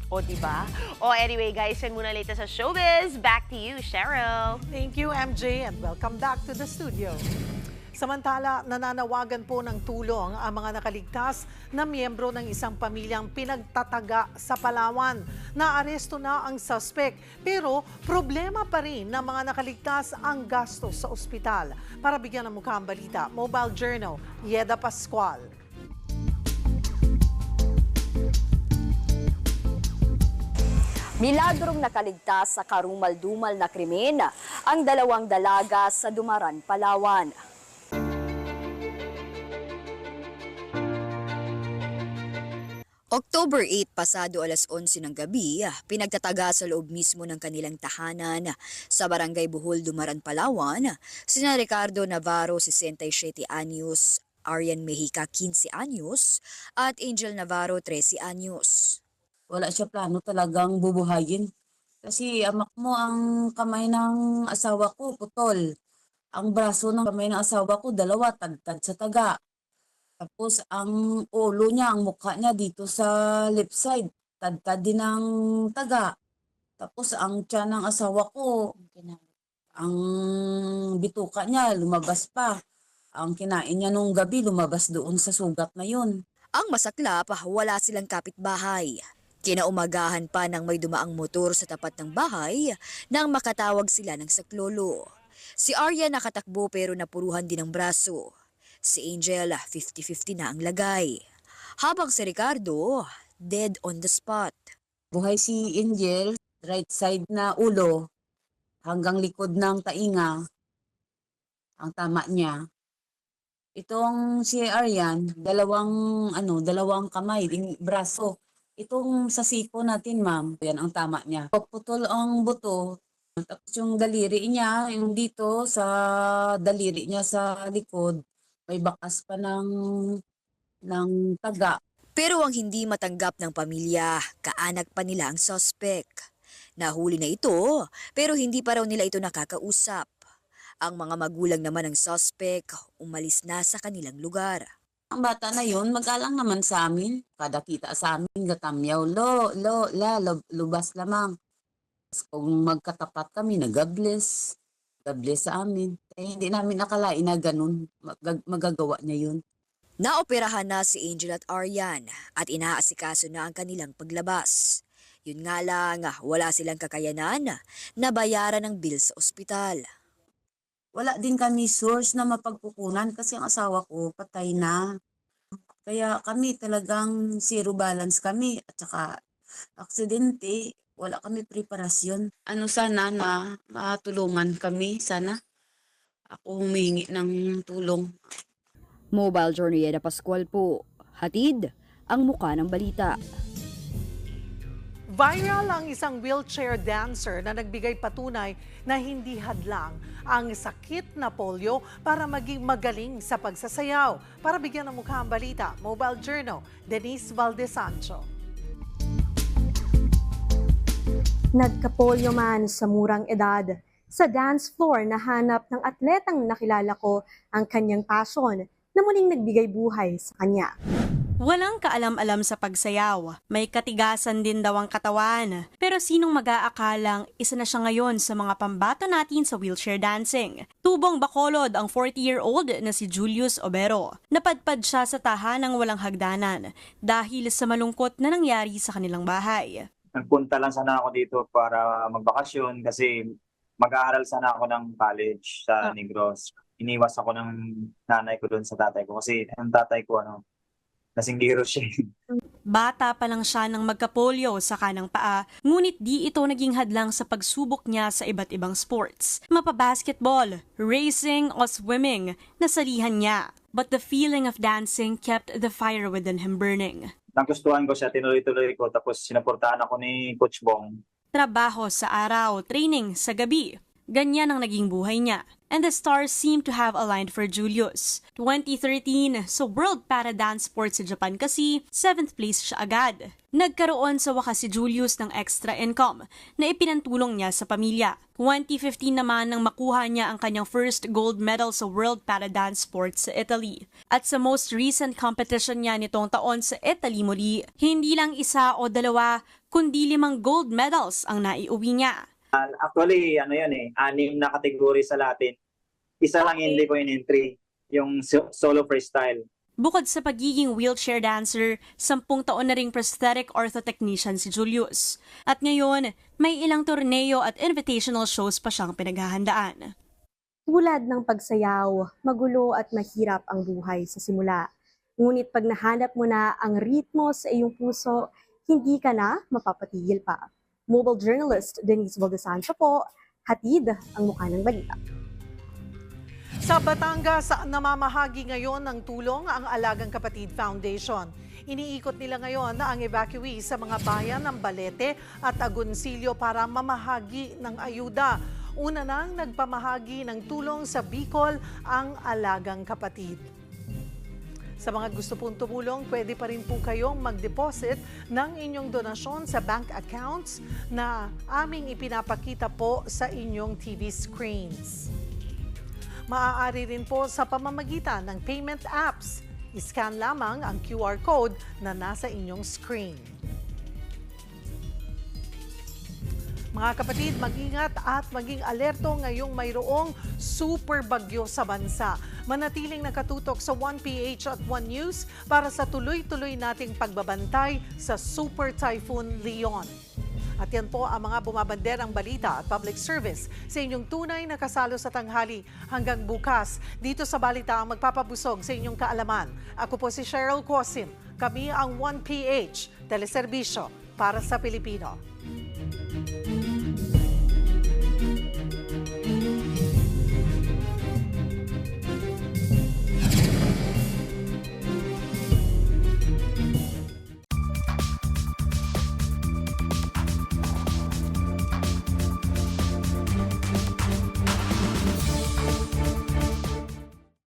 O, diba? O, anyway, guys, yan muna later sa showbiz. Back to you, Cheryl. Thank you, MJ, and welcome back to the studio. Samantala, nananawagan po ng tulong ang mga nakaligtas na miyembro ng isang pamilyang pinagtataga sa Palawan. Naaresto na ang suspect, pero problema pa rin ng mga nakaligtas ang gastos sa ospital. Para bigyan ng mukha ang balita, Mobile Journal, Yeda Pascual. Milagrom nakaligtas sa karumal-dumal na krimen ang 2 dalaga sa Dumaran, Palawan. October 8, pasado alas 11 ng gabi, pinagtataga sa loob mismo ng kanilang tahanan sa Barangay Bohol, Dumaran, Palawan, sina Ricardo Navarro, 67 anyos, Arian Mejica, 15 anyos, at Angel Navarro, 13 anyos. Wala siya plano talagang bubuhayin. Kasi amak mo ang kamay ng asawa ko, putol. Ang braso ng kamay ng asawa ko, 2, tagtad sa taga. Tapos ang ulo niya, ang mukha niya dito sa left side, tadtad din ng taga. Tapos ang tiyan ng asawa ko, ang bituka niya, lumabas pa. Ang kinain niya nung gabi, lumabas doon sa sugat na yun. Ang masaklap, wala silang kapitbahay. Kinaumagahan pa nang may dumaang motor sa tapat ng bahay nang makatawag sila ng saklolo. Si Arya nakatakbo pero napuruhan din ang braso. Si Angel, 50-50 na ang lagay. Habang si Ricardo, dead on the spot. Buhay si Angel, right side na ulo, hanggang likod ng tainga, ang tama niya. Itong si Aryan, dalawang kamay, braso. Itong sa siko natin, ma'am, yan ang tama niya. Putol ang buto, tapos yung daliri niya, yung dito sa daliri niya sa likod, may bakas pa ng taga. Pero ang hindi matanggap ng pamilya, kaanak pa nila ang suspect. Nahuli na ito, pero hindi pa raw nila ito nakakausap. Ang mga magulang naman ng suspect, umalis na sa kanilang lugar. Ang bata na yun, mag-alang naman sa amin. Kada kita sa amin, gatamyaw, lubas lamang. Kung magkatapat kami, nag-bless. God-bless sa amin. Hindi namin nakalain na ganun. Magagawa niya yun. Naoperahan na si Angel at Aryan at inaasikaso na ang kanilang paglabas. Yun nga lang, wala silang kakayanan na bayaran ng bill sa ospital. Wala din kami source na mapagkukunan kasi ang asawa ko patay na. Kaya kami talagang zero balance kami at saka aksidente. Wala kami preparasyon. Sana na matulungan kami, sana. Ako humingi ng tulong. Mobile Journal Yeda Pascual po. Hatid ang muka ng balita. Viral ang isang wheelchair dancer na nagbigay patunay na hindi hadlang ang sakit na polio para maging magaling sa pagsasayaw. Para bigyan ng mukha ang balita, Mobile Journal, Denise Valdesancho. Nagkapolyo man sa murang edad, sa dance floor nahanap ng atletang nakilala ko ang kanyang passion na muling nagbigay buhay sa kanya. Walang kaalam-alam sa pagsayaw. May katigasan din daw ang katawan. Pero sinong mag-aakalang isa na siya ngayon sa mga pambato natin sa wheelchair dancing? Tubong Bacolod ang 40-year-old na si Julius Obero. Napadpad siya sa tahanang walang hagdanan dahil sa malungkot na nangyari sa kanilang bahay. Nagpunta lang sana ako dito para magbakasyon kasi mag-aaral sana ako ng college sa Negros. Iniwas ako ng nanay ko doon sa tatay ko kasi ang tatay ko nasinggiro siya. Bata pa lang siya nang magkapolyo sa kanang paa, ngunit di ito naging hadlang sa pagsubok niya sa iba't ibang sports. Mapabasketball, racing o swimming, nasalihan niya. But the feeling of dancing kept the fire within him burning. Nagustuhan ko siya, tinuloy-tuloy ko, tapos sinuportahan ako ni Coach Bong. Trabaho sa araw, training sa gabi. Ganyan ang naging buhay niya. And the stars seem to have aligned for Julius. 2013, sa World Para Dance Sports sa Japan kasi, 7th place siya agad. Nagkaroon sa wakas si Julius ng extra income na ipinantulong niya sa pamilya. 2015 naman nang makuha niya ang kanyang first gold medal sa World Para Dance Sports sa Italy. At sa most recent competition niya nitong taon sa Italy muli, hindi lang isa o dalawa, kundi 5 gold medals ang naiuwi niya. Actually, 6 na kategory sa Latin. Isa lang hindi ko in-entry, yung solo freestyle. Bukod sa pagiging wheelchair dancer, 10 taon na ring prosthetic orthotechnician si Julius. At ngayon, may ilang torneo at invitational shows pa siyang pinaghahandaan. Tulad ng pagsayaw, magulo at mahirap ang buhay sa simula. Ngunit pag nahanap mo na ang ritmo sa iyong puso, hindi ka na mapapatigil pa. Mobile journalist Denise Valdesancho po, hatid ang mukha ng balita. Sa Batangas, namamahagi ngayon ng tulong ang Alagang Kapatid Foundation. Iniikot nila ngayon ang evacuee sa mga bayan ng Balete at Agoncillo para mamahagi ng ayuda. Una nang nagpamahagi ng tulong sa Bicol ang Alagang Kapatid. Sa mga gusto pong tumulong, pwede pa rin po kayong mag-deposit ng inyong donasyon sa bank accounts na aming ipinapakita po sa inyong TV screens. Maaari rin po sa pamamagitan ng payment apps. I-scan lamang ang QR code na nasa inyong screen. Mga kapatid, mag-ingat at maging alerto ngayong mayroong super bagyo sa bansa. Manatiling nakatutok sa 1PH at 1 News para sa tuloy-tuloy nating pagbabantay sa Super Typhoon Leon. At yan po ang mga bumabanderang balita at public service sa inyong tunay na kasalo sa tanghali. Hanggang bukas, dito sa balita ang magpapabusog sa inyong kaalaman. Ako po si Cheryl Cosim. Kami ang 1PH, teleserbisyo para sa Pilipino.